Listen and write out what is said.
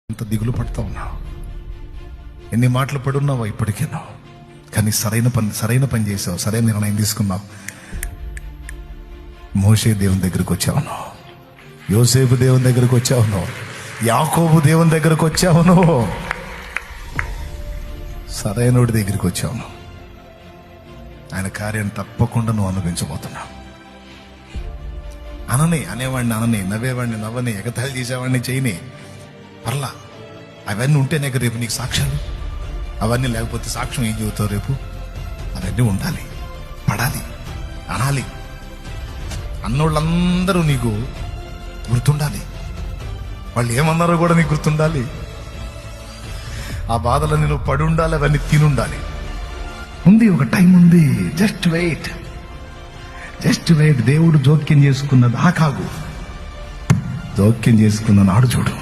అంత దిగులు పడుతూ ఉన్నావు, ఎన్ని మాటలు పడున్నావో ఇప్పటికేనో, కానీ సరైన పని చేసావు, సరైన నిర్ణయం తీసుకున్నావు. మోషే దేవుని దగ్గరికి వచ్చావును, యోసేపు దేవుని దగ్గరికి వచ్చావును, యాకోబు దేవుని దగ్గరికి వచ్చావును, సరైనోడి దగ్గరికి వచ్చావును. ఆయన కార్యం తప్పకుండా నువ్వు అనుభవించబోతున్నావు. అనేవాడిని అనని, నవ్వేవాడిని నవ్వని, ఎగతాళి చేసేవాడిని చేయని, పర్లా. అవన్నీ ఉంటేనే రేపు నీకు సాక్ష్యాలు. అవన్నీ లేకపోతే సాక్ష్యం ఏం చెబుతావు రేపు? అవన్నీ ఉండాలి, పడాలి, అనాలి. అన్నోళ్ళందరూ నీకు గుర్తుండాలి, వాళ్ళు ఏమన్నారో కూడా నీకు గుర్తుండాలి. ఆ బాధలన్నీ నువ్వు పడి ఉండాలి, అవన్నీ తినుండాలి. ఉంది, ఒక టైం ఉంది. Just wait. దేవుడు జోక్యం చేసుకున్నది కాగు, జోక్యం చేసుకున్న నాడు చూడు.